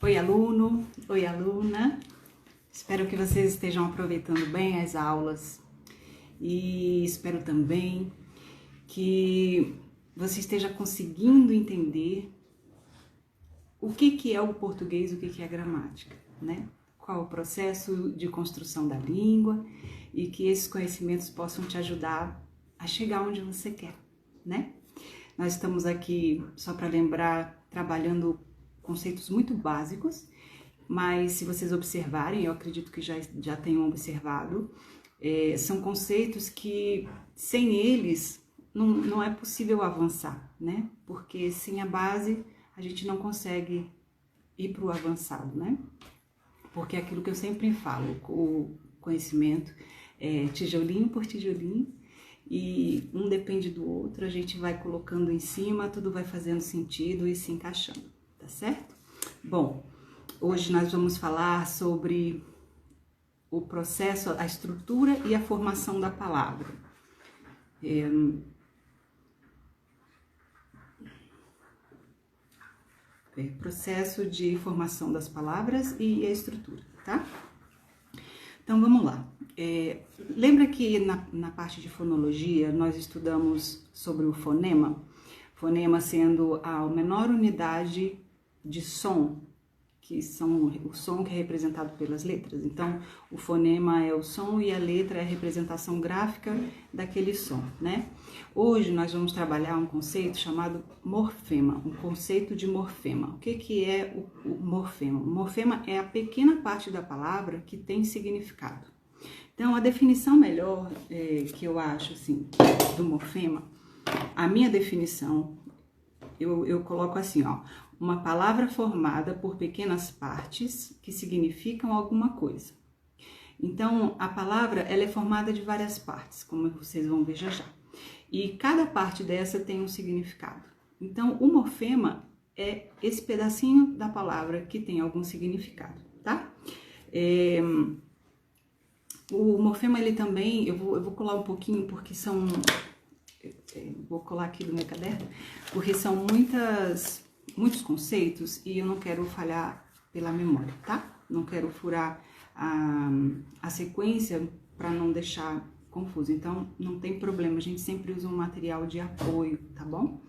Oi, aluno, oi, aluna. Espero que vocês estejam aproveitando bem as aulas e espero também que você esteja conseguindo entender o que é o português, o que é a gramática, né? Qual o processo de construção da língua e que esses conhecimentos possam te ajudar a chegar onde você quer, né? Nós estamos aqui, só para lembrar, trabalhando conceitos muito básicos, mas se vocês observarem, eu acredito que já tenham observado, são conceitos que sem eles não é possível avançar, né? Porque sem a base a gente não consegue ir para o avançado, né? Porque é aquilo que eu sempre falo, o conhecimento é tijolinho por tijolinho, e um depende do outro, a gente vai colocando em cima, tudo vai fazendo sentido e se encaixando, tá certo? Bom, hoje nós vamos falar sobre o processo, a estrutura e a formação da palavra. Processo de formação das palavras e a estrutura, tá? Então, vamos lá. Lembra que na parte de fonologia nós estudamos sobre o fonema? Fonema sendo a menor unidade de som, que são o som que é representado pelas letras. Então, o fonema é o som e a letra é a representação gráfica daquele som, né? Hoje nós vamos trabalhar um conceito chamado morfema, um conceito de morfema. O que é o morfema? O morfema é a pequena parte da palavra que tem significado. Então, a definição melhor que eu acho, assim, do morfema, a minha definição, eu coloco assim, ó, uma palavra formada por pequenas partes que significam alguma coisa. Então, a palavra, ela é formada de várias partes, como vocês vão ver já já. E cada parte dessa tem um significado. Então, o morfema é esse pedacinho da palavra que tem algum significado, tá? O morfema, ele também, eu vou colar um pouquinho, porque são... vou colar aqui do meu caderno, porque são muitos conceitos e eu não quero falhar pela memória, tá? Não quero furar a sequência para não deixar confuso. Então, não tem problema, a gente sempre usa um material de apoio, tá bom?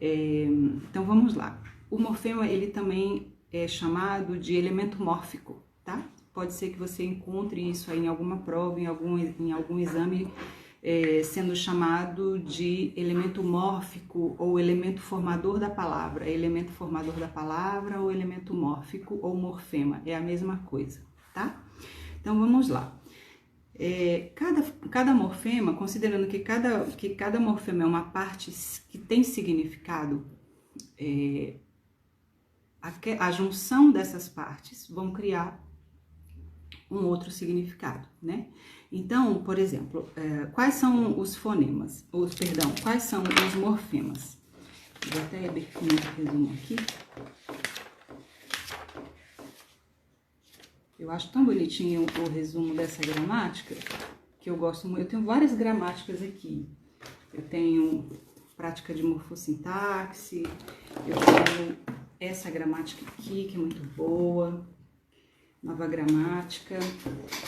Então, vamos lá. O morfema, ele também é chamado de elemento mórfico, tá? Pode ser que você encontre isso aí em alguma prova, em algum exame, sendo chamado de elemento mórfico ou elemento formador da palavra. Elemento formador da palavra ou elemento mórfico ou morfema, é a mesma coisa, tá? Então, vamos lá. Cada morfema, considerando que cada morfema é uma parte que tem significado, a junção dessas partes vão criar um outro significado, né? Então, por exemplo, quais são os fonemas? Quais são os morfemas? Vou até abrir um resumo aqui. Eu acho tão bonitinho o resumo dessa gramática, que eu gosto muito. Eu tenho várias gramáticas aqui. Eu tenho prática de morfossintaxe, eu tenho essa gramática aqui, que é muito boa, nova gramática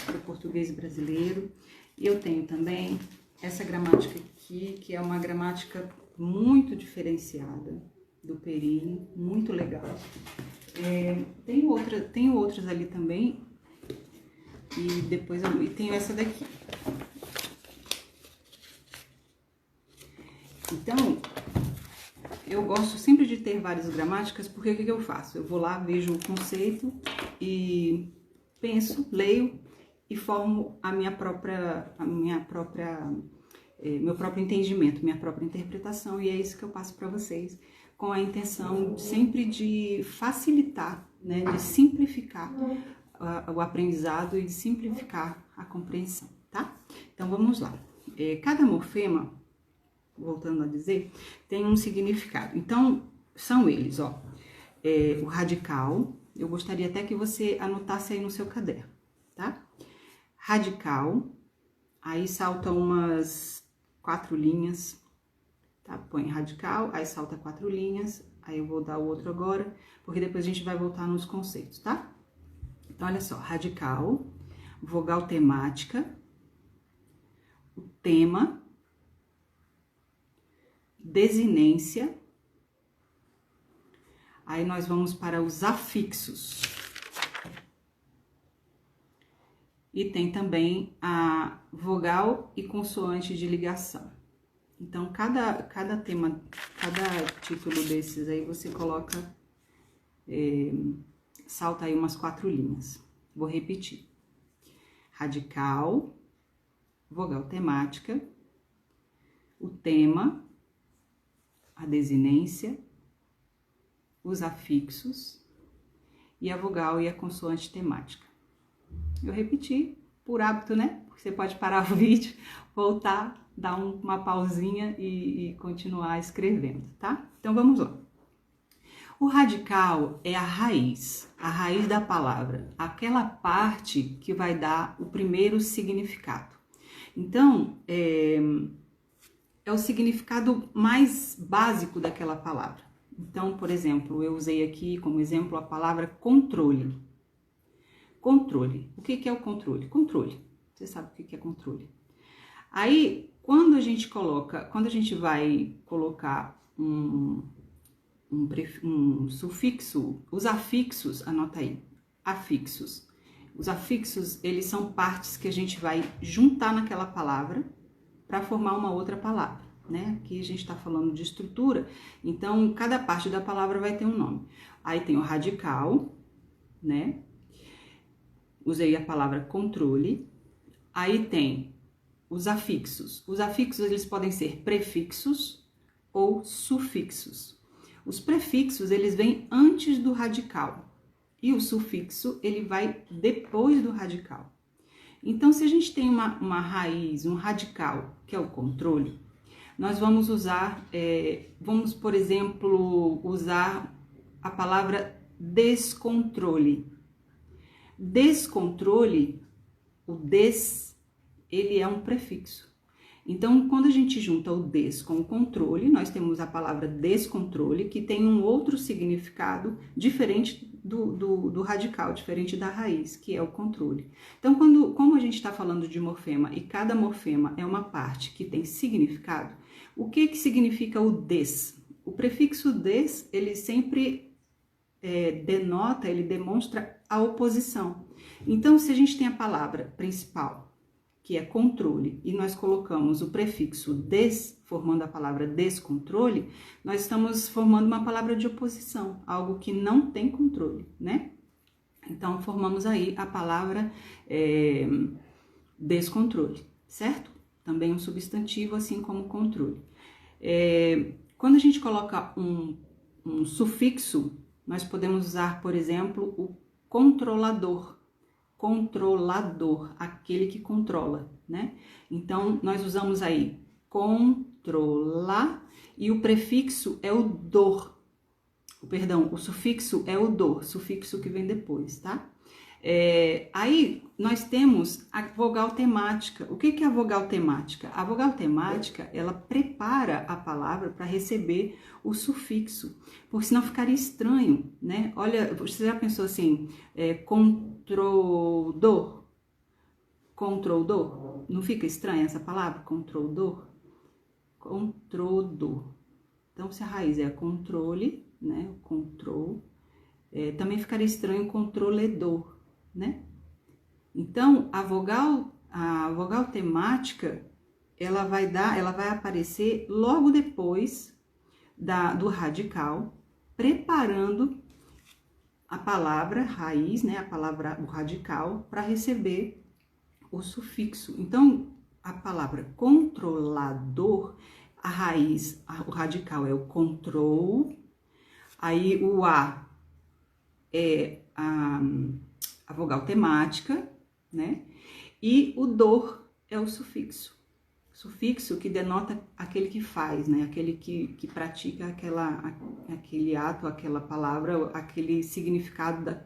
do português brasileiro. E eu tenho também essa gramática aqui, que é uma gramática muito diferenciada do Perini, muito legal. Tenho outras ali também, e depois tenho essa daqui. Então, eu gosto sempre de ter várias gramáticas, porque o que eu faço? Eu vou lá, vejo o conceito e penso, leio e formo meu próprio entendimento, minha própria interpretação, e é isso que eu passo para vocês, com a intenção sempre de facilitar, né, de simplificar o aprendizado e de simplificar a compreensão, tá? Então, vamos lá. Cada morfema, voltando a dizer, tem um significado. Então, são eles, ó. O radical, eu gostaria até que você anotasse aí no seu caderno, tá? Radical, aí saltam umas 4 linhas, tá? Põe radical, aí salta 4 linhas, Aí eu vou dar o outro agora, porque depois a gente vai voltar nos conceitos, tá? Então, olha só, radical, vogal temática, o tema, desinência. Aí nós vamos para os afixos. E tem também a vogal e consoante de ligação. Então, cada tema, cada título desses aí, você coloca, salta aí umas 4 linhas. Vou repetir. Radical, vogal temática, o tema, a desinência, os afixos e a vogal e a consoante temática. Eu repeti por hábito, né? Porque você pode parar o vídeo, voltar, dar uma pausinha e continuar escrevendo, tá? Então, vamos lá. O radical é a raiz da palavra, aquela parte que vai dar o primeiro significado. Então, é o significado mais básico daquela palavra. Então, por exemplo, eu usei aqui como exemplo a palavra controle. Controle. O que é o controle? Controle. Você sabe o que é controle. Aí, quando a gente vai colocar um sufixo, os afixos, anota aí, afixos. Os afixos, eles são partes que a gente vai juntar naquela palavra para formar uma outra palavra, né? Aqui a gente está falando de estrutura, então cada parte da palavra vai ter um nome. Aí tem o radical, né? Usei a palavra controle. Aí tem os afixos. Os afixos, eles podem ser prefixos ou sufixos. Os prefixos, eles vêm antes do radical. E o sufixo, ele vai depois do radical. Então, se a gente tem uma raiz, um radical, que é o controle, nós vamos usar, por exemplo, usar a palavra descontrole. Descontrole, o des, ele é um prefixo. Então, quando a gente junta o des com o controle, nós temos a palavra descontrole, que tem um outro significado diferente do radical, diferente da raiz, que é o controle. Então, como a gente está falando de morfema e cada morfema é uma parte que tem significado, o que significa o des? O prefixo des, ele sempre denota, ele demonstra a oposição. Então, se a gente tem a palavra principal, que é controle, e nós colocamos o prefixo des, formando a palavra descontrole, nós estamos formando uma palavra de oposição, algo que não tem controle, né? Então, formamos aí a palavra descontrole, certo? Também um substantivo, assim como controle. Quando a gente coloca um sufixo, nós podemos usar, por exemplo, o controlador. Controlador, aquele que controla, né? Então, nós usamos aí controlar e o prefixo é o dor. O sufixo é o dor, sufixo que vem depois, tá? Aí, nós temos a vogal temática. O que é a vogal temática? A vogal temática, ela prepara a palavra para receber o sufixo, porque senão ficaria estranho, né? Olha, você já pensou assim, controldor? Controldor? Não fica estranha essa palavra? Controldor? Controldor. Então, se a raiz é controle, né? Control, também ficaria estranho controledor, né? Então, a vogal temática, ela vai aparecer logo depois do radical, preparando a palavra raiz, né? O radical, para receber o sufixo. Então, a palavra controlador, a raiz, o radical é o control, aí o A é a vogal temática, né? E o dor é o sufixo. Sufixo que denota aquele que faz, né? Aquele que pratica aquele ato, aquela palavra, aquele significado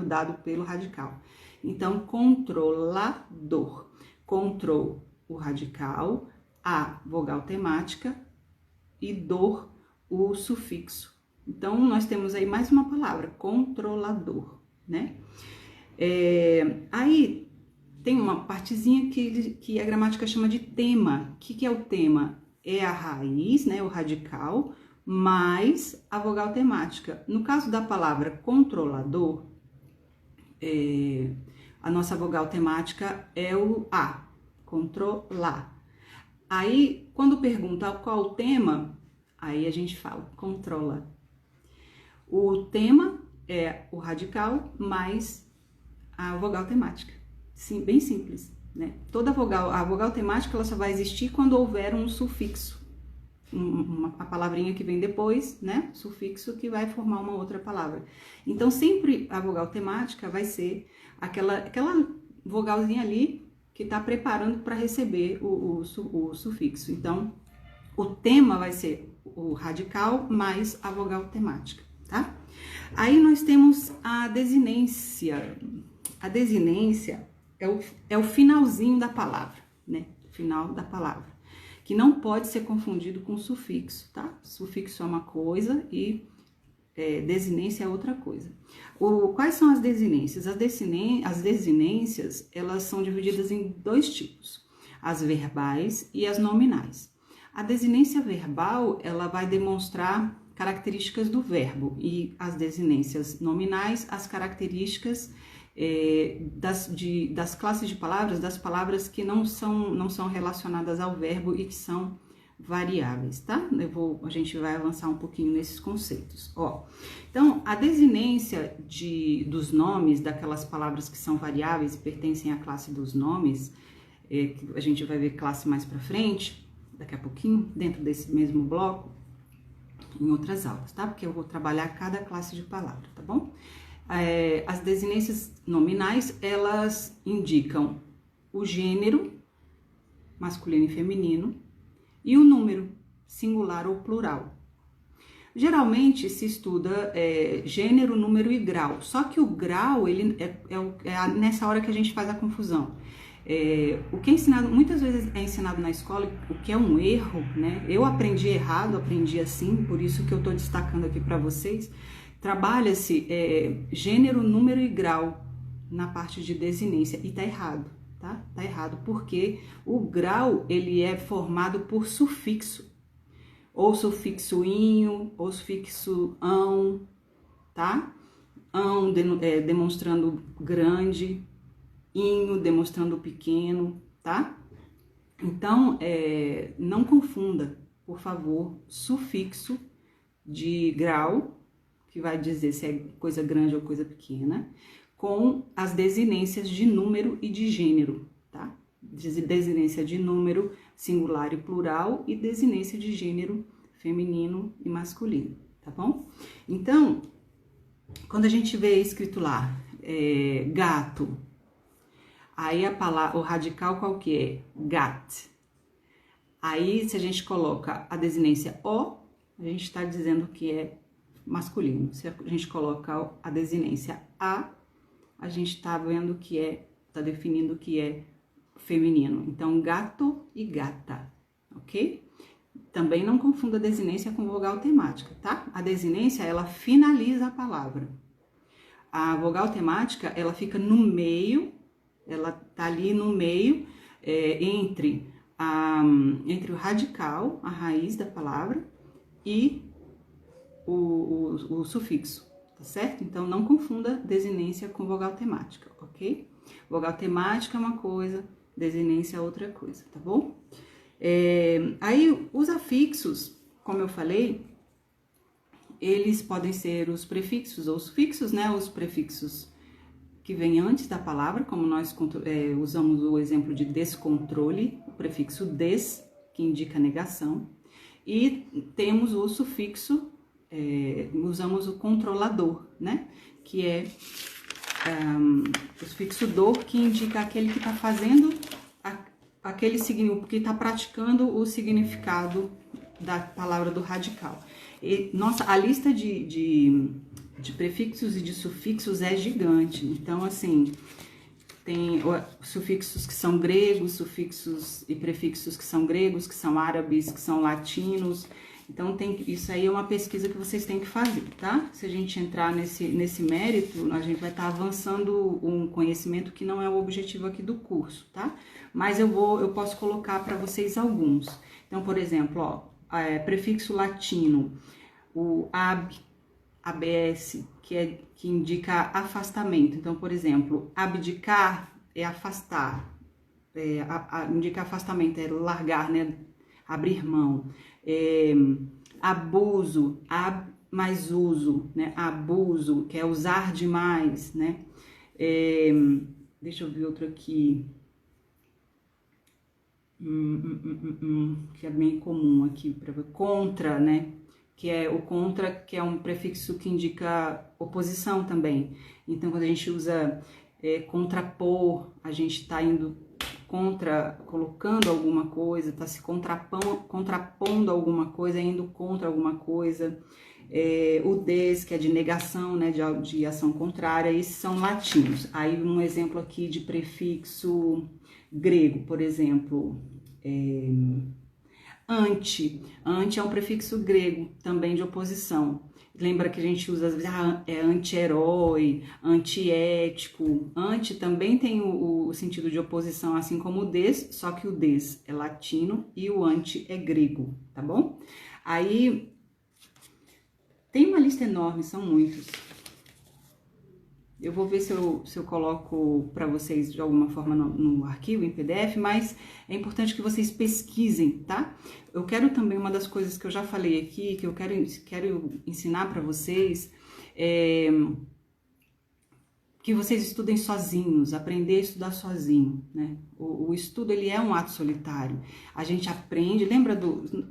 dado pelo radical. Então, controlador. Control, o radical, a vogal temática e dor, o sufixo, Então, nós temos aí mais uma palavra, controlador, né? Aí tem uma partezinha que a gramática chama de tema. O que é o tema? É a raiz, né, o radical, mais a vogal temática. No caso da palavra controlador, a nossa vogal temática é o A, controlar. Aí, quando pergunta qual o tema, aí a gente fala controla. O tema é o radical mais a vogal temática. Sim, bem simples, né? A vogal temática ela só vai existir quando houver um sufixo, a palavrinha que vem depois, né? Sufixo que vai formar uma outra palavra. Então, sempre a vogal temática vai ser aquela vogalzinha ali que está preparando para receber o sufixo. Então, o tema vai ser o radical mais a vogal temática, tá? Aí nós temos a desinência. A desinência é o finalzinho da palavra, né? Final da palavra, que não pode ser confundido com sufixo, tá? Sufixo é uma coisa e desinência é outra coisa. Quais são as desinências? As desinências, elas são divididas em dois tipos, as verbais e as nominais. A desinência verbal, ela vai demonstrar características do verbo, e as desinências nominais, as características das classes de palavras, das palavras que não são relacionadas ao verbo e que são variáveis, tá? A gente vai avançar um pouquinho nesses conceitos. Ó, então, a desinência dos nomes, daquelas palavras que são variáveis e pertencem à classe dos nomes, que a gente vai ver classe mais pra frente, daqui a pouquinho, dentro desse mesmo bloco, em outras aulas, tá? Porque eu vou trabalhar cada classe de palavra, tá bom? As desinências nominais, elas indicam o gênero, masculino e feminino, e o número, singular ou plural. Geralmente se estuda gênero, número e grau, só que o grau, ele é nessa hora que a gente faz a confusão. O que é ensinado, muitas vezes é ensinado na escola, o que é um erro, né? Eu aprendi errado, aprendi assim, por isso que eu tô destacando aqui para vocês. Trabalha-se gênero, número e grau na parte de desinência, e tá errado, tá? Tá errado, porque o grau, ele é formado por sufixo, ou sufixo inho, ou sufixo ão, tá? Ão demonstrando grande, inho demonstrando pequeno, tá? Então, não confunda, por favor, sufixo de grau, que vai dizer se é coisa grande ou coisa pequena, com as desinências de número e de gênero, tá? Desinência de número singular e plural e desinência de gênero feminino e masculino, tá bom? Então, quando a gente vê escrito lá, gato, aí a palavra, o radical qual que é? Gat. Aí, se a gente coloca a desinência o, a gente está dizendo que é masculino. Se a gente coloca a desinência a gente está vendo que está definindo que é feminino. Então, gato e gata, ok? Também não confunda a desinência com vogal temática, tá? A desinência, ela finaliza a palavra. A vogal temática, ela fica no meio, ela tá ali no meio, entre o radical, a raiz da palavra, e o sufixo, tá certo? Então, não confunda desinência com vogal temática, ok? Vogal temática é uma coisa, desinência é outra coisa, tá bom? Aí, os afixos, como eu falei, eles podem ser os prefixos ou sufixos, né? Os prefixos que vêm antes da palavra, como nós usamos o exemplo de descontrole, o prefixo des, que indica negação, e temos o sufixo, usamos o controlador, né? Que é o sufixo dor, que indica aquele que está fazendo aquele significado, que está praticando o significado da palavra do radical. A lista de prefixos e de sufixos é gigante. Então, assim, tem sufixos que são gregos, sufixos e prefixos que são gregos, que são árabes, que são latinos. Então, isso aí é uma pesquisa que vocês têm que fazer, tá? Se a gente entrar nesse mérito, a gente vai estar avançando um conhecimento que não é o objetivo aqui do curso, tá? Mas eu posso colocar para vocês alguns. Então, por exemplo, ó, prefixo latino, o ABS, que indica afastamento. Então, por exemplo, abdicar é afastar, indica afastamento, é largar, né? Abrir mão. Abuso, mais uso, né? Abuso, que é usar demais, né? Deixa eu ver outro aqui. Que é bem comum aqui para ver. Contra, né? Que é o contra, que é um prefixo que indica oposição também. Então, quando a gente usa contrapor, a gente está indo contra, colocando alguma coisa, está se contrapondo alguma coisa, indo contra alguma coisa. O des, que é de negação, né, de ação contrária, esses são latinos. Aí um exemplo aqui de prefixo grego, por exemplo, anti. Anti é um prefixo grego, também de oposição. Lembra que a gente usa, às vezes, anti-herói, antiético. Anti também tem o sentido de oposição, assim como o des, só que o des é latino e o anti é grego, tá bom? Aí, tem uma lista enorme, são muitos. Eu vou ver se eu coloco para vocês de alguma forma no arquivo, em PDF, mas é importante que vocês pesquisem, tá? Eu quero também, uma das coisas que eu já falei aqui, que eu quero ensinar para vocês, que vocês estudem sozinhos, aprender a estudar sozinho, né? O estudo, ele é um ato solitário. A gente aprende, lembra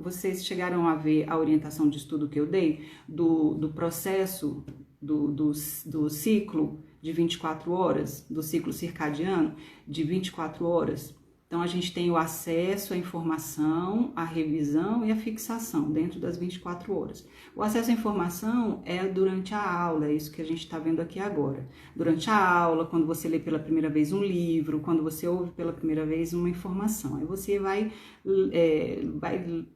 vocês chegaram a ver a orientação de estudo que eu dei? Do processo do ciclo de 24 horas, do ciclo circadiano de 24 horas. Então, a gente tem o acesso à informação, a revisão e a fixação dentro das 24 horas. O acesso à informação é durante a aula, é isso que a gente está vendo aqui agora. Durante a aula, quando você lê pela primeira vez um livro, quando você ouve pela primeira vez uma informação, aí você vai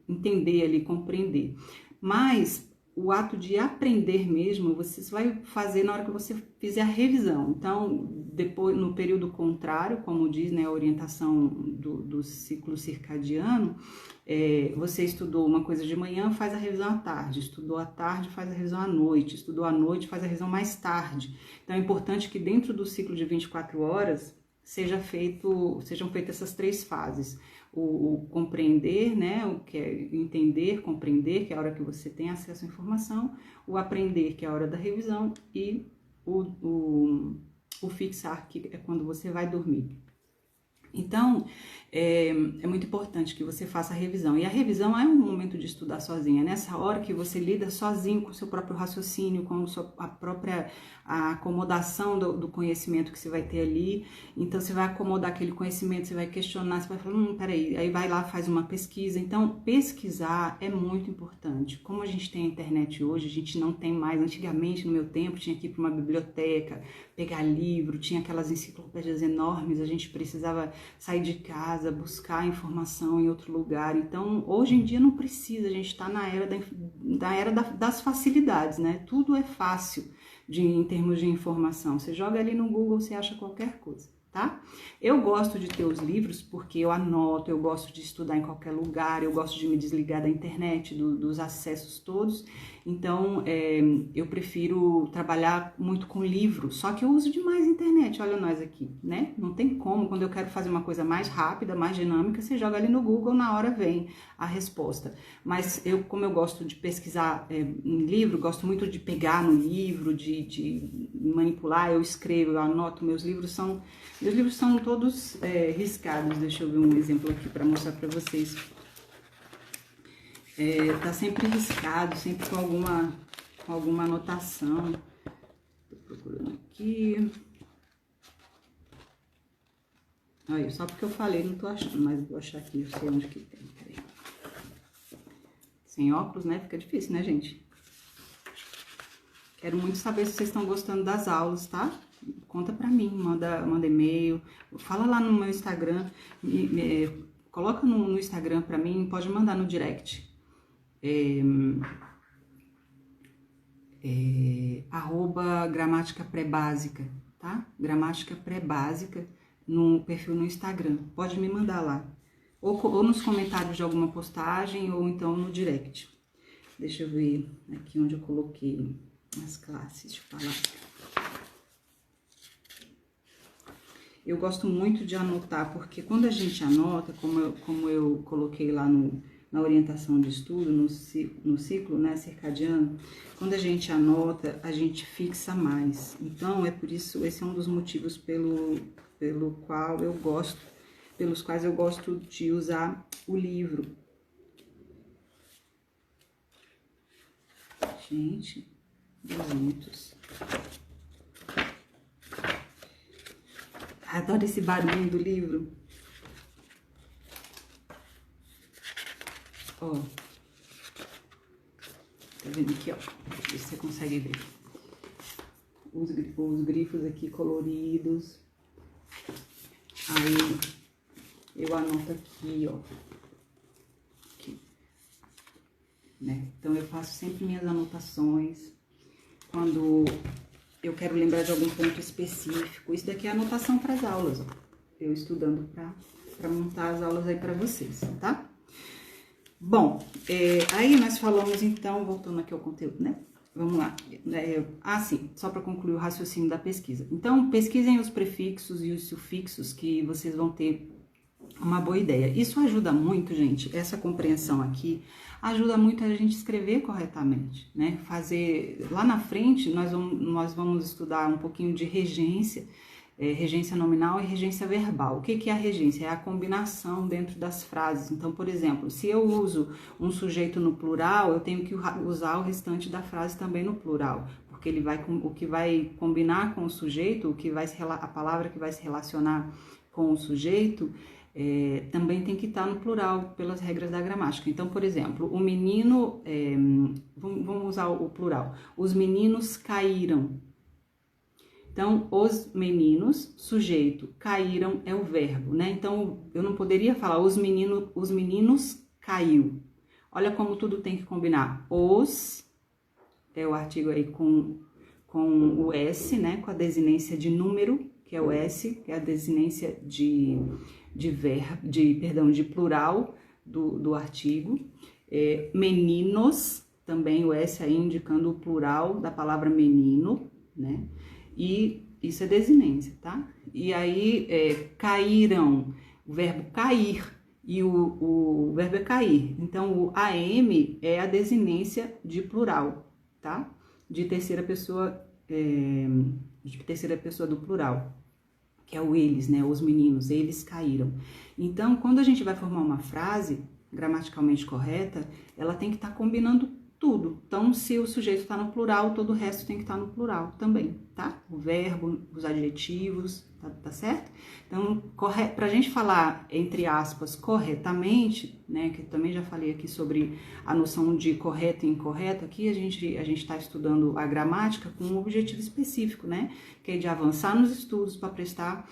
entender ali, compreender. Mas o ato de aprender mesmo, você vai fazer na hora que você fizer a revisão. Então, depois, no período contrário, como diz, né, a orientação do ciclo circadiano, você estudou uma coisa de manhã, faz a revisão à tarde, estudou à tarde, faz a revisão à noite, estudou à noite, faz a revisão mais tarde. Então, é importante que dentro do ciclo de 24 horas sejam feitas essas 3 fases. O compreender, né, o que é entender, compreender, que é a hora que você tem acesso à informação, o aprender, que é a hora da revisão, e o fixar, que é quando você vai dormir. Então, é muito importante que você faça a revisão. E a revisão é um momento de estudar sozinha. É nessa hora que você lida sozinho com o seu próprio raciocínio, com a própria acomodação do conhecimento que você vai ter ali. Então, você vai acomodar aquele conhecimento, você vai questionar, você vai falar, peraí, aí vai lá, faz uma pesquisa. Então, pesquisar é muito importante. Como a gente tem a internet hoje, a gente não tem mais. Antigamente, no meu tempo, tinha que ir para uma biblioteca, pegar livro, tinha aquelas enciclopédias enormes, a gente precisava sair de casa, buscar informação em outro lugar. Então, hoje em dia não precisa, a gente está na era das facilidades, né? Tudo é fácil em termos de informação. Você joga ali no Google, você acha qualquer coisa, tá? Eu gosto de ter os livros porque eu anoto, eu gosto de estudar em qualquer lugar, eu gosto de me desligar da internet, dos acessos todos. Então, eu prefiro trabalhar muito com livro, só que eu uso demais a internet, olha nós aqui, né? Não tem como, quando eu quero fazer uma coisa mais rápida, mais dinâmica, você joga ali no Google, na hora vem a resposta. Mas como eu gosto de pesquisar em livro, gosto muito de pegar no livro, de manipular, eu escrevo, eu anoto, meus livros são todos riscados. Deixa eu ver um exemplo aqui para mostrar para vocês. Tá sempre riscado, sempre com alguma anotação. Tô procurando aqui. Aí, só porque eu falei, não tô achando, mas vou achar aqui, eu sei onde que tem. Peraí. Sem óculos, né? Fica difícil, né, gente? Quero muito saber se vocês estão gostando das aulas, tá? Conta pra mim, manda e-mail, fala lá no meu Instagram, coloca no Instagram pra mim, pode mandar no direct. @gramática pré-básica, tá? Gramática pré-básica no perfil no Instagram. Pode me mandar lá. Ou nos comentários de alguma postagem, ou então no direct. Deixa eu ver aqui onde eu coloquei as classes de palavra. Eu gosto muito de anotar, porque quando a gente anota, como eu coloquei lá na orientação de estudo, no ciclo, né, circadiano, quando a gente anota, a gente fixa mais. Então, é por isso, esse é um dos motivos pelos quais eu gosto de usar o livro. Gente, 200. Adoro esse barulho do livro. Ó. Tá vendo aqui, ó? Deixa eu ver se você consegue ver. Os grifos aqui coloridos. Aí, eu anoto aqui, ó. Aqui. Né? Então, eu faço sempre minhas anotações. Quando eu quero lembrar de algum ponto específico. Isso daqui é anotação para as aulas, ó. Eu estudando para montar as aulas aí para vocês, tá? Bom, aí nós falamos então, voltando aqui ao conteúdo, né? Vamos lá. Sim, só para concluir o raciocínio da pesquisa. Então, pesquisem os prefixos e os sufixos que vocês vão ter uma boa ideia. Isso ajuda muito, gente, essa compreensão aqui ajuda muito a gente escrever corretamente, né? Lá na frente, nós vamos estudar um pouquinho de regência, regência nominal e regência verbal. O que é a regência? É a combinação dentro das frases. Então, por exemplo, se eu uso um sujeito no plural, eu tenho que usar o restante da frase também no plural, porque o que vai combinar com o sujeito, a palavra que vai se relacionar com o sujeito, também tem que estar no plural, pelas regras da gramática. Então, por exemplo, o menino, vamos usar o plural, os meninos caíram. Então, os meninos, sujeito, caíram é o verbo, né? Então, eu não poderia falar os meninos caiu. Olha como tudo tem que combinar. Os, é o artigo aí com o S, né? Com a desinência de número, que é o S, que é a desinência de plural do artigo. Meninos, também o S aí indicando o plural da palavra menino, né? E isso é desinência, tá? E aí, caíram, o verbo cair, e o verbo é cair. Então, o AM é a desinência de plural, tá? De terceira pessoa do plural, que é o eles, né? Os meninos, eles caíram. Então, quando a gente vai formar uma frase gramaticalmente correta, ela tem que estar combinando tudo. Então, se o sujeito está no plural, todo o resto tem que estar no plural também, tá? O verbo, os adjetivos, tá certo? Então, pra gente falar, entre aspas, corretamente, né? Que eu também já falei aqui sobre a noção de correto e incorreto, aqui a gente está estudando a gramática com um objetivo específico, né? Que é de avançar nos estudos para prestar,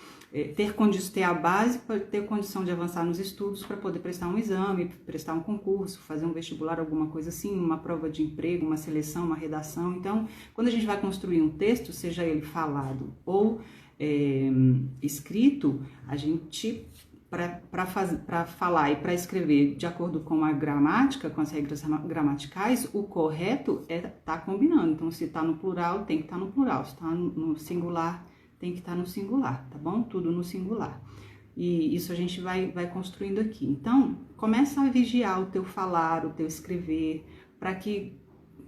ter a base para ter condição de avançar nos estudos para poder prestar um exame, prestar um concurso, fazer um vestibular, alguma coisa assim, uma prova de emprego, uma seleção, uma redação. Então, quando a gente vai construir um texto, seja ele falado ou escrito, a gente, para falar e para escrever de acordo com a gramática, com as regras gramaticais, o correto tá combinando. Então, se tá no plural, tem que estar no plural. Se tá no singular, tem que estar no singular, tá bom? Tudo no singular. E isso a gente vai construindo aqui. Então, começa a vigiar o teu falar, o teu escrever, para que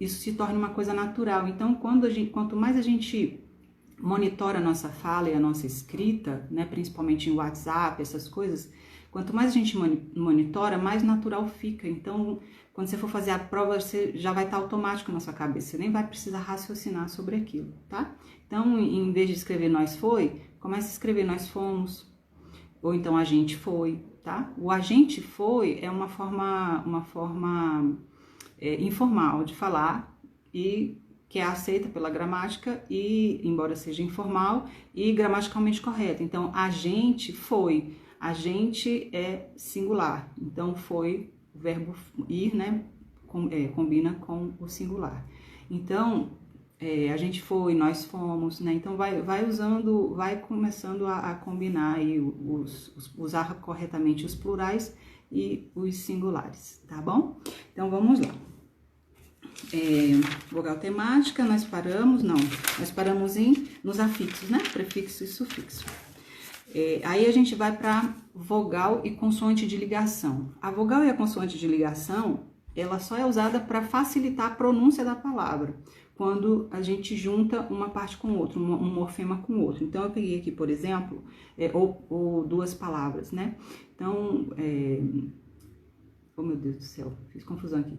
isso se torne uma coisa natural. Então, quanto mais a gente monitora a nossa fala e a nossa escrita, né, principalmente em WhatsApp, essas coisas, quanto mais a gente monitora, mais natural fica. Então, quando você for fazer a prova, você já vai estar automático na sua cabeça, você nem vai precisar raciocinar sobre aquilo, tá? Então, em vez de escrever nós foi, comece a escrever nós fomos, ou então a gente foi, tá? O a gente foi é uma forma informal de falar e que é aceita pela gramática e, embora seja informal, e gramaticalmente correta. Então, a gente foi. A gente é singular. Então, foi o verbo ir, né, combina com o singular. Então, a gente foi, nós fomos, né? Então vai começando a combinar aí usar corretamente os plurais e os singulares, tá bom? Então vamos lá. Vogal temática, nós paramos nos afixos, né? Prefixo e sufixo. Aí a gente vai para vogal e consoante de ligação. A vogal e a consoante de ligação, ela só é usada para facilitar a pronúncia da palavra, quando a gente junta uma parte com outra, um morfema com outro. Então, eu peguei aqui, por exemplo, ou duas palavras, né? Então, oh meu Deus do céu, fiz confusão aqui.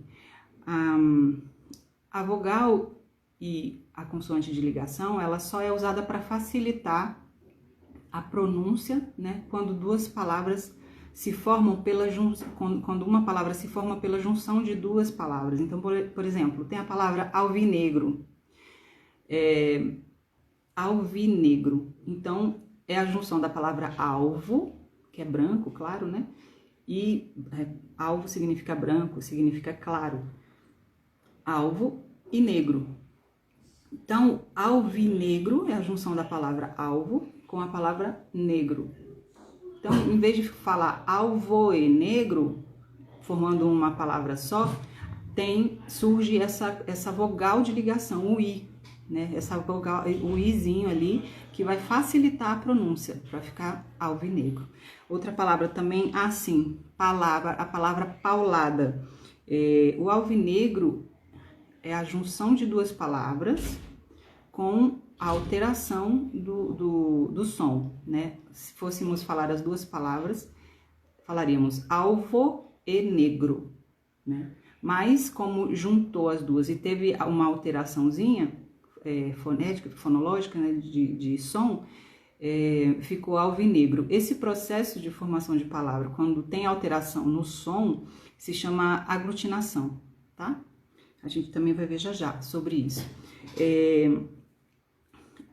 A vogal e a consoante de ligação, ela só é usada para facilitar a pronúncia, né? Quando duas palavras se formam quando uma palavra se forma pela junção de duas palavras. Então, por exemplo, tem a palavra alvinegro. Alvinegro. Então, é a junção da palavra alvo, que é branco, claro, né? E alvo significa branco, significa claro. Alvo e negro. Então, alvinegro é a junção da palavra alvo com a palavra negro. Então, em vez de falar alvoenegro, formando uma palavra só, surge essa vogal de ligação, o i, né? Essa vogal, o izinho ali, que vai facilitar a pronúncia, para ficar alvinegro. Outra palavra também, assim, a palavra paulada. O alvinegro é a junção de duas palavras com a alteração do som, né? Se fôssemos falar as duas palavras, falaríamos alvo e negro, né? Mas como juntou as duas e teve uma alteraçãozinha fonética, fonológica, né, de som, ficou alvinegro. Esse processo de formação de palavra, quando tem alteração no som, se chama aglutinação, tá? A gente também vai ver já sobre isso.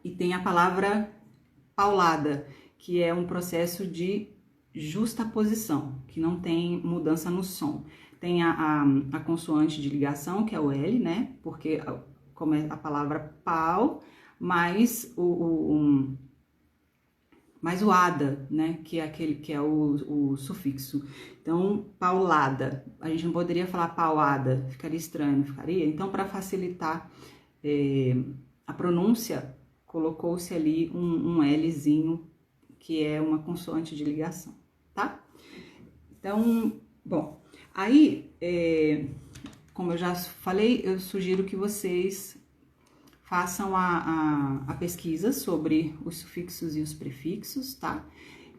E tem a palavra paulada, que é um processo de justaposição, que não tem mudança no som. Tem a consoante de ligação, que é o L, né? Porque como é a palavra pau, mais o ada, né? Que é o sufixo. Então, paulada. A gente não poderia falar pauada, ficaria estranho, não ficaria? Então, para facilitar a pronúncia, colocou-se ali um Lzinho, que é uma consoante de ligação, tá? Então, bom, aí, como eu já falei, eu sugiro que vocês façam a pesquisa sobre os sufixos e os prefixos, tá?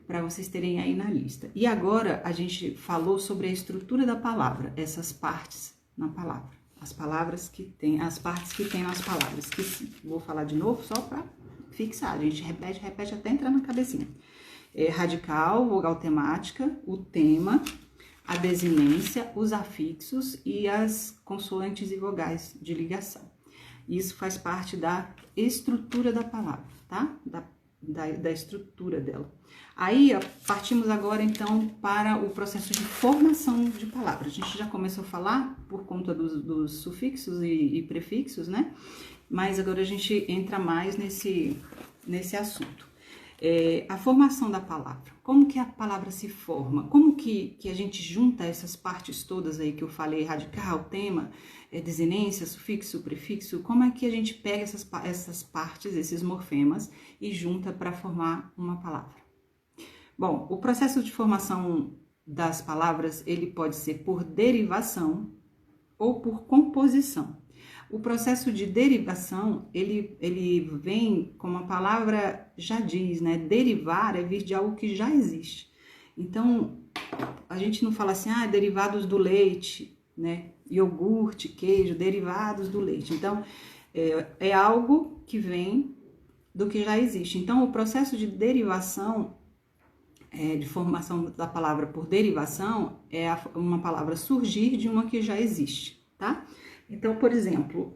Para vocês terem aí na lista. E agora, a gente falou sobre a estrutura da palavra, essas partes na palavra. As partes que tem nas palavras, que vou falar de novo só para fixar, a gente repete até entrar na cabecinha. Radical, vogal temática, o tema, a desinência, os afixos e as consoantes e vogais de ligação. Isso faz parte da estrutura da palavra, tá? Da estrutura dela. Aí, partimos agora, então, para o processo de formação de palavras. A gente já começou a falar por conta dos sufixos e prefixos, né? Mas agora a gente entra mais nesse assunto. A formação da palavra. Como que a palavra se forma? Como que a gente junta essas partes todas aí que eu falei, radical, tema, desinência, sufixo, prefixo? Como é que a gente pega essas partes, esses morfemas, e junta para formar uma palavra? Bom, o processo de formação das palavras, ele pode ser por derivação ou por composição. O processo de derivação, ele vem, como a palavra já diz, né? Derivar é vir de algo que já existe. Então, a gente não fala assim, derivados do leite, né? Iogurte, queijo, derivados do leite. Então, é algo que vem do que já existe. Então, o processo de derivação, de formação da palavra por derivação, é uma palavra surgir de uma que já existe, tá? Então, por exemplo,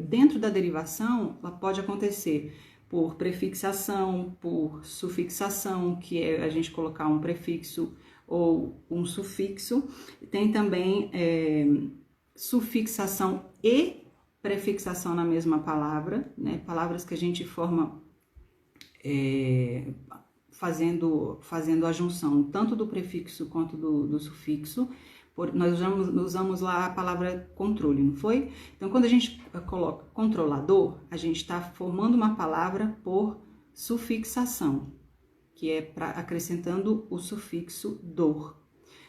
dentro da derivação, ela pode acontecer por prefixação, por sufixação, que é a gente colocar um prefixo ou um sufixo. Tem também sufixação e prefixação na mesma palavra, né? Palavras que a gente forma fazendo a junção tanto do prefixo quanto do sufixo. Nós usamos lá a palavra controle, não foi? Então, quando a gente coloca controlador, a gente está formando uma palavra por sufixação, que é acrescentando o sufixo dor.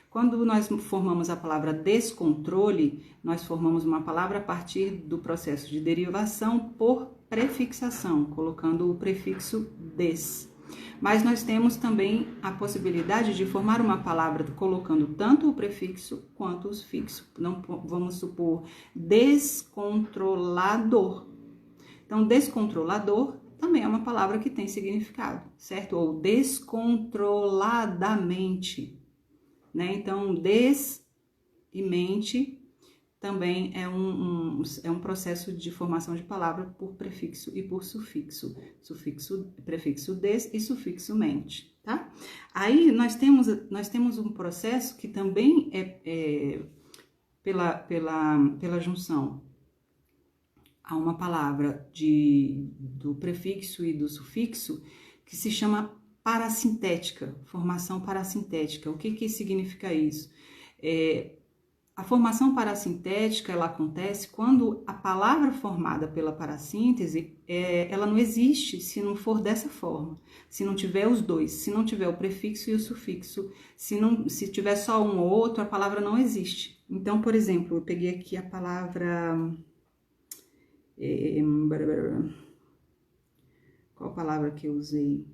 Quando nós formamos a palavra descontrole, nós formamos uma palavra a partir do processo de derivação por prefixação, colocando o prefixo des. Mas nós temos também a possibilidade de formar uma palavra colocando tanto o prefixo quanto o sufixo. Não, vamos supor descontrolador. Então, descontrolador também é uma palavra que tem significado, certo? Ou descontroladamente, né? Então, des e mente também é um processo de formação de palavra por prefixo e por sufixo. Prefixo des e sufixo mente, tá? Aí nós temos um processo que também é pela junção a uma palavra do prefixo e do sufixo, que se chama parasintética, formação parasintética. O que significa isso? A formação parasintética, ela acontece quando a palavra formada pela parassíntese, ela não existe se não for dessa forma, se não tiver os dois, se não tiver o prefixo e o sufixo, se tiver só um ou outro, a palavra não existe. Então, por exemplo, eu peguei aqui a palavra... Qual palavra que eu usei?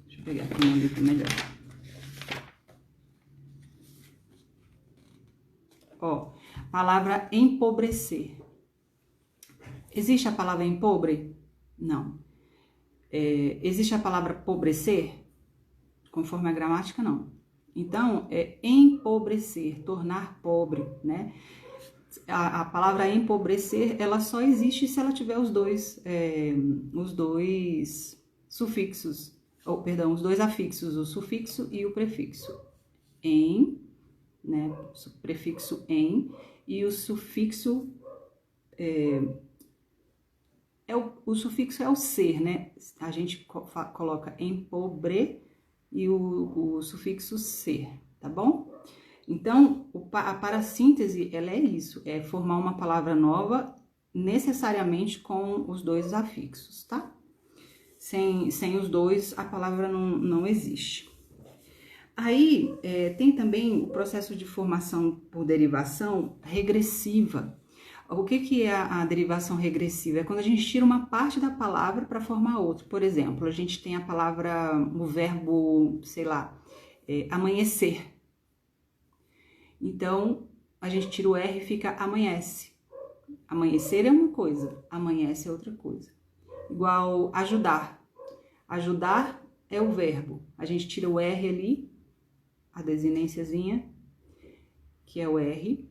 Deixa eu pegar aqui uma letra melhor. Ó, palavra empobrecer. Existe a palavra empobre? Não. Existe a palavra pobrecer? Conforme a gramática, não. Então, empobrecer, tornar pobre, né? A palavra empobrecer, ela só existe se ela tiver os dois sufixos, os dois afixos, o sufixo e o prefixo. Em, né? O prefixo em e o sufixo o sufixo é o ser, né? A gente coloca empobre e o sufixo ser, tá bom? Então, a parassíntese, ela é isso, é formar uma palavra nova necessariamente com os dois afixos, tá? Sem os dois, a palavra não existe. Aí, tem também o processo de formação por derivação regressiva. O que é a derivação regressiva? É quando a gente tira uma parte da palavra para formar outra. Por exemplo, a gente tem o verbo, sei lá, amanhecer. Então, a gente tira o R e fica amanhece. Amanhecer é uma coisa, amanhece é outra coisa. Igual ajudar. Ajudar é o verbo. A gente tira o R ali, a desinênciazinha, que é o R,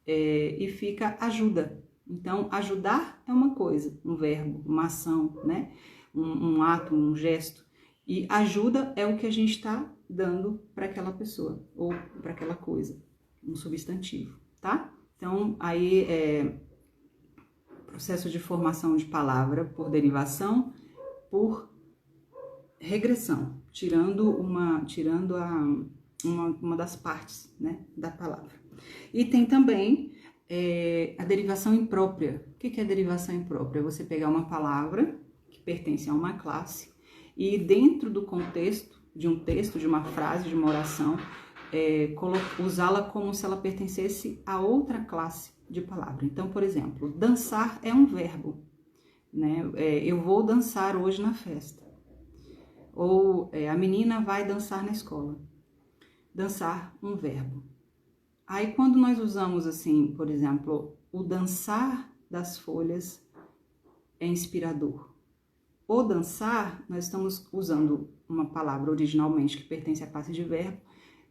e fica ajuda. Então, ajudar é uma coisa, um verbo, uma ação, né? Um ato, um gesto. E ajuda é o que a gente está dando para aquela pessoa ou para aquela coisa. Um substantivo, tá? Então, aí processo de formação de palavra por derivação, por regressão, tirando uma das partes, né, da palavra. E tem também a derivação imprópria. O que é a derivação imprópria? É você pegar uma palavra que pertence a uma classe e dentro do contexto de um texto, de uma frase, de uma oração, usá-la como se ela pertencesse a outra classe de palavra. Então, por exemplo, dançar é um verbo, né? Eu vou dançar hoje na festa. Ou a menina vai dançar na escola. Dançar, um verbo. Aí, quando nós usamos assim, por exemplo, o dançar das folhas é inspirador. O dançar, nós estamos usando uma palavra originalmente que pertence à classe de verbo,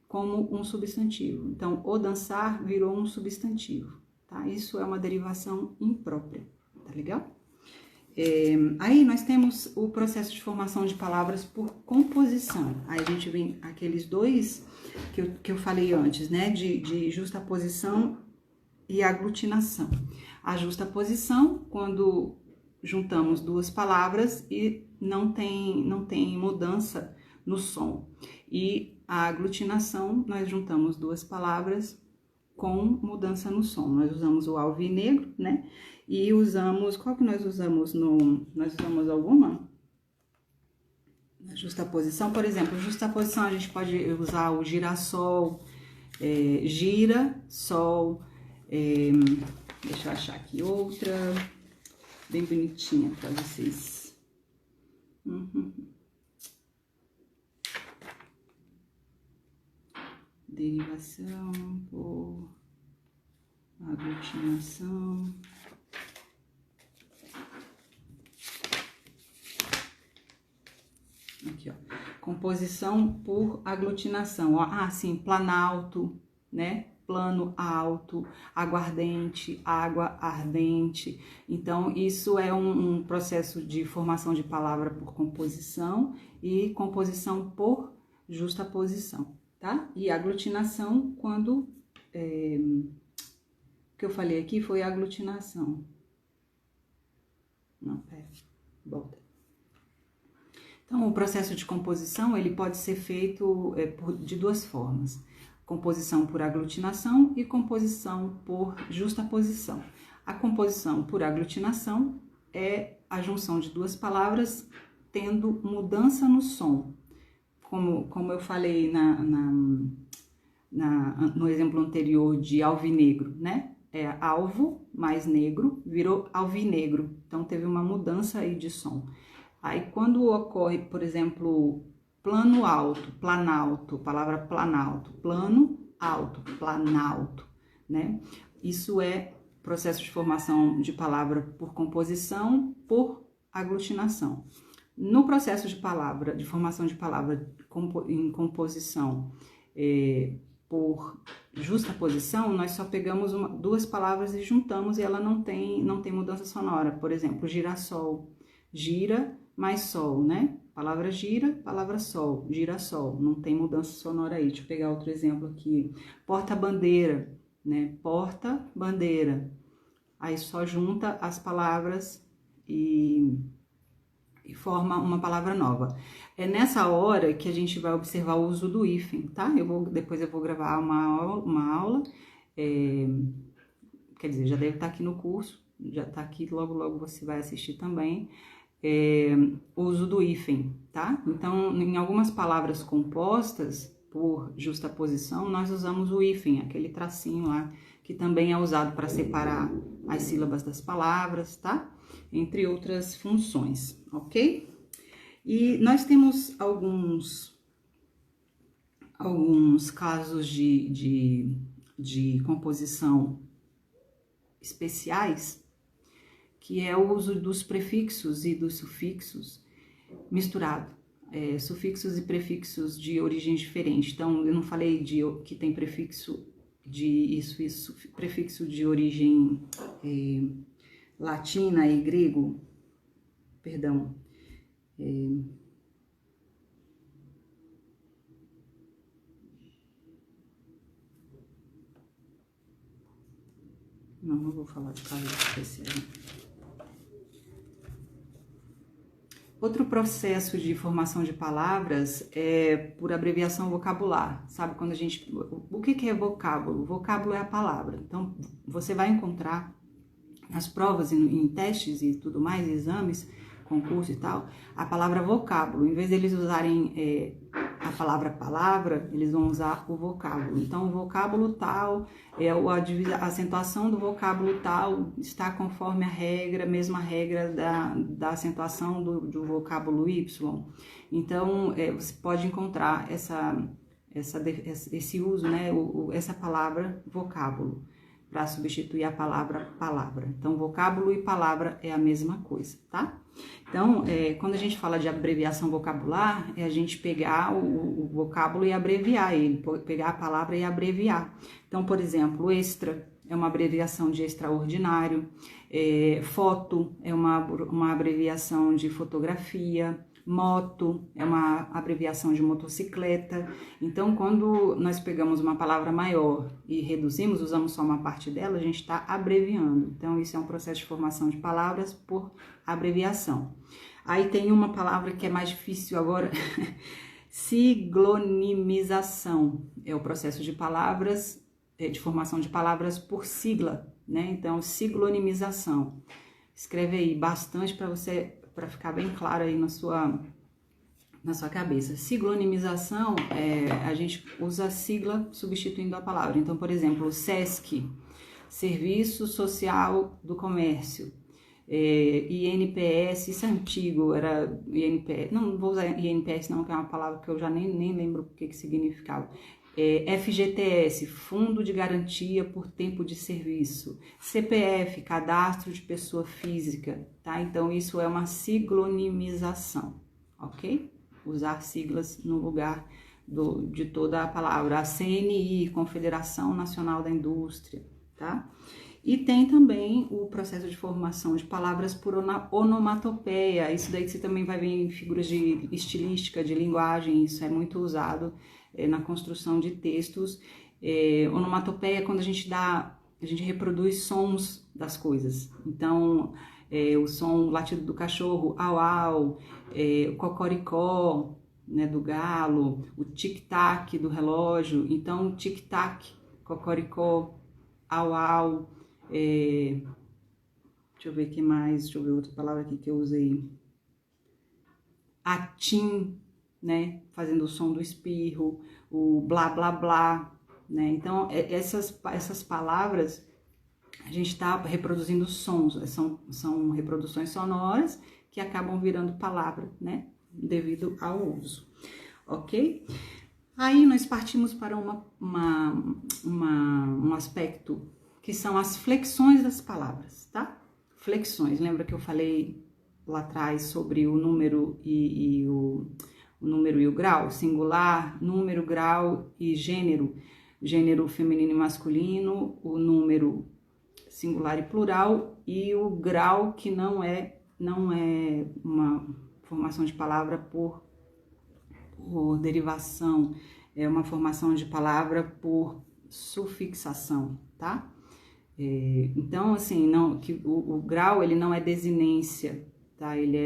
como um substantivo. Então, o dançar virou um substantivo, tá? Isso é uma derivação imprópria, tá legal? Aí nós temos o processo de formação de palavras por composição. Aí a gente vem aqueles dois que eu falei antes, né? De justaposição e aglutinação. A justaposição, quando juntamos duas palavras e não tem mudança no som. E a aglutinação, nós juntamos duas palavras com mudança no som. Nós usamos o alvinegro, né? E usamos, qual que nós usamos nós usamos alguma? Na justaposição, por exemplo, justaposição a gente pode usar o girassol, gira, sol, deixa eu achar aqui outra, bem bonitinha para vocês. Derivação por aglutinação. Aqui, ó. Composição por aglutinação. Ó. Sim, planalto, né? Plano alto, aguardente, água ardente. Então, isso é um processo de formação de palavra por composição e composição por justaposição, tá? E aglutinação, quando... o que eu falei aqui foi aglutinação. Não, pera, volta. Então, o processo de composição, ele pode ser feito de duas formas. Composição por aglutinação e composição por justaposição. A composição por aglutinação é a junção de duas palavras tendo mudança no som. Como eu falei no exemplo anterior de alvinegro, né? Alvo mais negro virou alvinegro. Então, teve uma mudança aí de som. Aí, quando ocorre, por exemplo, plano alto, planalto, palavra planalto, plano alto, planalto, né? Isso é processo de formação de palavra por composição, por aglutinação. No processo de formação de palavra em composição por justaposição, nós só pegamos duas palavras e juntamos e ela não tem mudança sonora. Por exemplo, girassol, gira mais sol, né? Palavra gira, palavra sol, girassol, não tem mudança sonora aí. Deixa eu pegar outro exemplo aqui. Porta-bandeira, né? Porta-bandeira. Aí só junta as palavras e forma uma palavra nova. É nessa hora que a gente vai observar o uso do hífen, tá? Depois eu vou gravar uma aula, quer dizer, já deve estar aqui no curso, já está aqui, logo você vai assistir também. O uso do hífen, tá? Então, em algumas palavras compostas por justaposição, nós usamos o hífen, aquele tracinho lá, que também é usado para separar as sílabas das palavras, tá? Entre outras funções, ok? E nós temos alguns casos de composição especiais, que é o uso dos prefixos e dos sufixos misturado. Sufixos e prefixos de origem diferente. Então, eu não falei que tem prefixo de isso, prefixo de origem latina e grego, perdão. Não vou falar de casos especiais. Outro processo de formação de palavras é por abreviação vocabular. Sabe quando a gente... O que é vocábulo? Vocábulo é a palavra. Então, você vai encontrar nas provas, em testes e tudo mais, exames, concurso e tal, a palavra vocábulo. Em vez de eles usarem a palavra, eles vão usar o vocábulo. Então, o vocábulo tal, a acentuação do vocábulo tal está conforme a mesma regra da acentuação do vocábulo Y. Então, você pode encontrar esse uso, né, essa palavra vocábulo, para substituir a palavra. Então, vocábulo e palavra é a mesma coisa, tá? Então, quando a gente fala de abreviação vocabular, é a gente pegar o vocábulo e abreviar ele, pegar a palavra e abreviar. Então, por exemplo, extra, é uma abreviação de extraordinário. Foto é uma abreviação de fotografia. Moto é uma abreviação de motocicleta. Então, quando nós pegamos uma palavra maior e reduzimos, usamos só uma parte dela, a gente está abreviando. Então, isso é um processo de formação de palavras por abreviação. Aí tem uma palavra que é mais difícil agora, siglonimização. É o processo de palavras, de formação de palavras por sigla, né? Então, siglonimização. Escreve aí bastante para ficar bem claro aí na sua cabeça. Siglonimização, a gente usa a sigla substituindo a palavra. Então, por exemplo, o SESC, Serviço Social do Comércio, INPS, isso é antigo, era INPS, não vou usar INPS não, que é uma palavra que eu já nem lembro o que significava. FGTS, Fundo de Garantia por Tempo de Serviço, CPF, Cadastro de Pessoa Física, tá? Então, isso é uma siglonimização, ok? Usar siglas no lugar de toda a palavra. A CNI, Confederação Nacional da Indústria, tá? E tem também o processo de formação de palavras por onomatopeia. Isso daí que você também vai ver em figuras de estilística, de linguagem, isso é muito usado na construção de textos. Onomatopeia é quando a gente reproduz sons das coisas. Então, o som, o latido do cachorro, au au, o cocoricó, né, do galo, o tic-tac do relógio. Então, tic-tac, cocoricó, au au, deixa eu ver o que mais, deixa eu ver outra palavra aqui que eu usei. Atim, né, fazendo o som do espirro, o blá blá blá, né? Então, essas palavras, a gente está reproduzindo sons, são reproduções sonoras que acabam virando palavra, né, devido ao uso, ok? Aí nós partimos para um aspecto que são as flexões das palavras, tá? Flexões, lembra que eu falei lá atrás sobre o número e o número e o grau, singular, número, grau e gênero feminino e masculino, o número singular e plural e o grau que não é uma formação de palavra por derivação, é uma formação de palavra por sufixação, tá? Então, assim, não, que o grau ele não é desinência, tá? Ele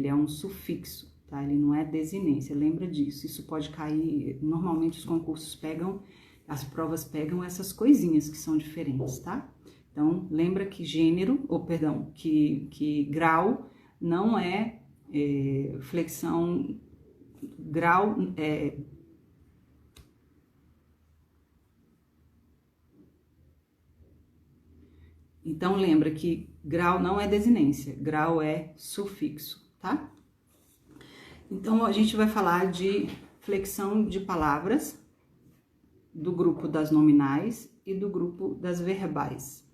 é um sufixo, tá? Ele não é desinência, lembra disso. Isso pode cair, normalmente os concursos as provas pegam essas coisinhas que são diferentes, tá? Então, lembra que que grau não é flexão, grau Então, lembra que grau não é desinência, grau é sufixo, tá? Então, a gente vai falar de flexão de palavras do grupo das nominais e do grupo das verbais.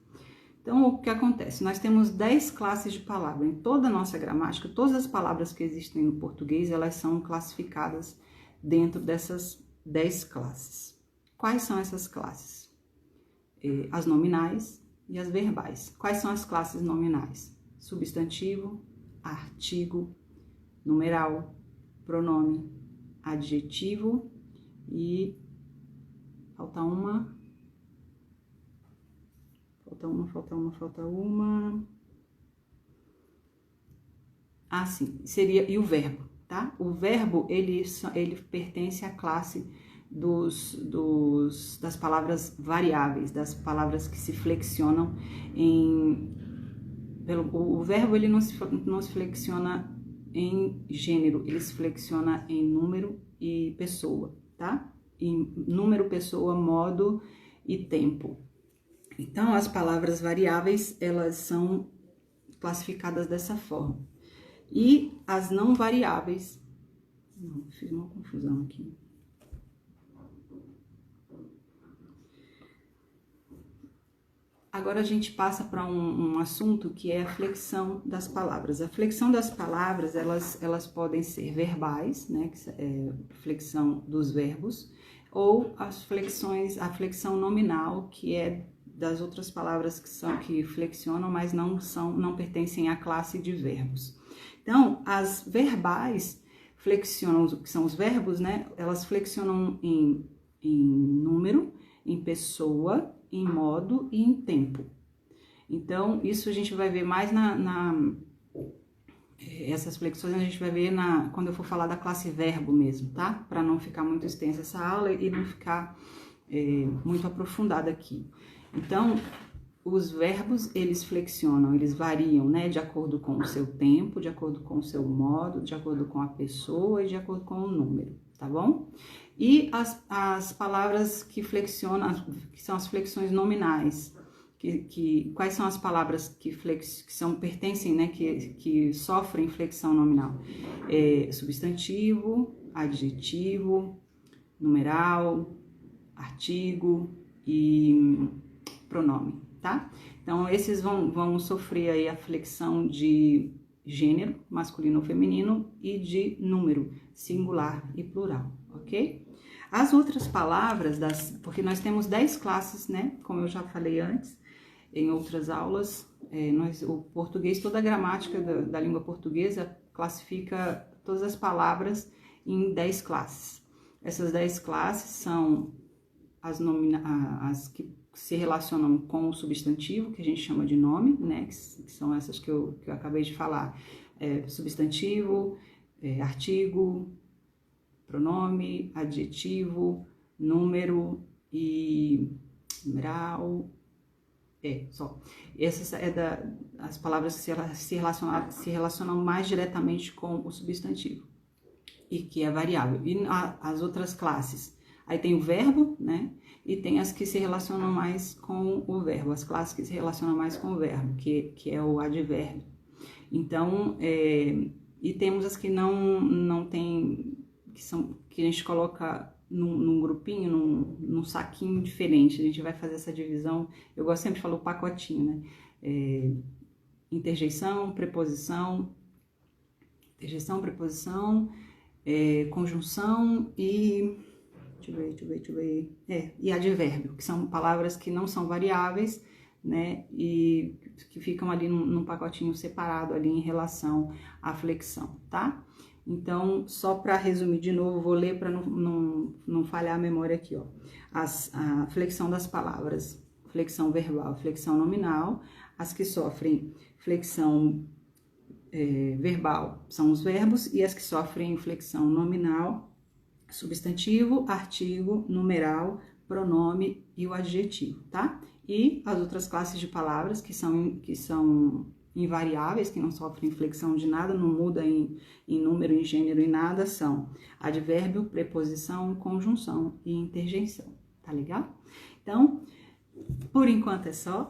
Então, o que acontece? Nós temos 10 classes de palavra. Em toda a nossa gramática, todas as palavras que existem no português, elas são classificadas dentro dessas 10 classes. Quais são essas classes? As nominais e as verbais. Quais são as classes nominais? Substantivo, artigo, numeral, pronome, adjetivo e falta uma. Ah, sim, seria e o verbo, tá? O verbo, ele pertence à classe das palavras variáveis, das palavras que se flexionam o verbo, ele não se flexiona em gênero, ele se flexiona em número e pessoa, tá? Em número, pessoa, modo e tempo. Então, as palavras variáveis, elas são classificadas dessa forma. E as não variáveis... Não, fiz uma confusão aqui. Agora a gente passa para um assunto que é a flexão das palavras. A flexão das palavras, elas podem ser verbais, né? Flexão dos verbos. ou a flexão nominal, que é das outras palavras que flexionam, mas não pertencem à classe de verbos. Então, as verbais flexionam, que são os verbos, né? Elas flexionam em número, em pessoa, em modo e em tempo. Então, isso a gente vai ver mais essas flexões a gente vai ver quando eu for falar da classe verbo mesmo, tá? Para não ficar muito extensa essa aula e não ficar muito aprofundada aqui. Então, os verbos, eles flexionam, eles variam, né? De acordo com o seu tempo, de acordo com o seu modo, de acordo com a pessoa e de acordo com o número, tá bom? E as palavras que flexionam, que são as flexões nominais, quais são as palavras que pertencem, né, que sofrem flexão nominal? Substantivo, adjetivo, numeral, artigo e pronome, tá? Então, esses vão sofrer aí a flexão de gênero, masculino ou feminino, e de número, singular e plural, ok? As outras palavras, porque nós temos 10 classes, né, como eu já falei antes, em outras aulas, o português, toda a gramática da língua portuguesa classifica todas as palavras em 10 classes. Essas 10 classes são as que se relacionam com o substantivo, que a gente chama de nome, né, que são essas que eu acabei de falar. Substantivo, artigo, pronome, adjetivo, número e numeral. Só. Essas as palavras que se relacionam mais diretamente com o substantivo e que é variável. E as outras classes, aí tem o verbo, né? E tem as que se relacionam mais com o verbo, as classes que se relacionam mais com o verbo, que é o advérbio. Então, e temos as que não tem, que a gente coloca num grupinho, num saquinho diferente. A gente vai fazer essa divisão, eu gosto sempre de falar o pacotinho, né? Interjeição, preposição, conjunção e... Deixa eu ver. E advérbio, que são palavras que não são variáveis, né? E que ficam ali num pacotinho separado ali em relação à flexão, tá? Então, só para resumir de novo, vou ler para não falhar a memória aqui, ó. A flexão das palavras, flexão verbal, flexão nominal. As que sofrem flexão verbal são os verbos, e as que sofrem flexão nominal, substantivo, artigo, numeral, pronome e o adjetivo, tá? E as outras classes de palavras que são invariáveis, que não sofrem flexão de nada, não muda em número, em gênero, em nada, são advérbio, preposição, conjunção e interjeição, tá legal? Então, por enquanto é só.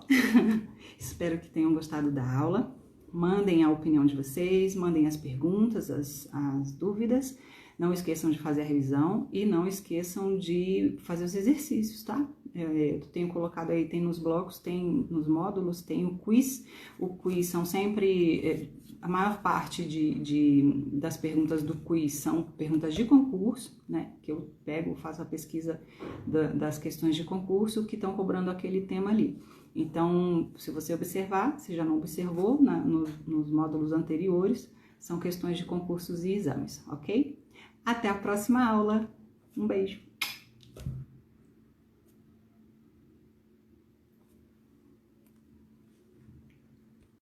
Espero que tenham gostado da aula. Mandem a opinião de vocês, mandem as perguntas, as dúvidas. Não esqueçam de fazer a revisão e não esqueçam de fazer os exercícios, tá? Eu tenho colocado aí, tem nos blocos, tem nos módulos, tem o quiz. O quiz são sempre, a maior parte das perguntas do quiz são perguntas de concurso, né? Que eu faço a pesquisa das questões de concurso que estão cobrando aquele tema ali. Então, se você observar, se já não observou, nos módulos anteriores, são questões de concursos e exames, ok? Até a próxima aula. Um beijo!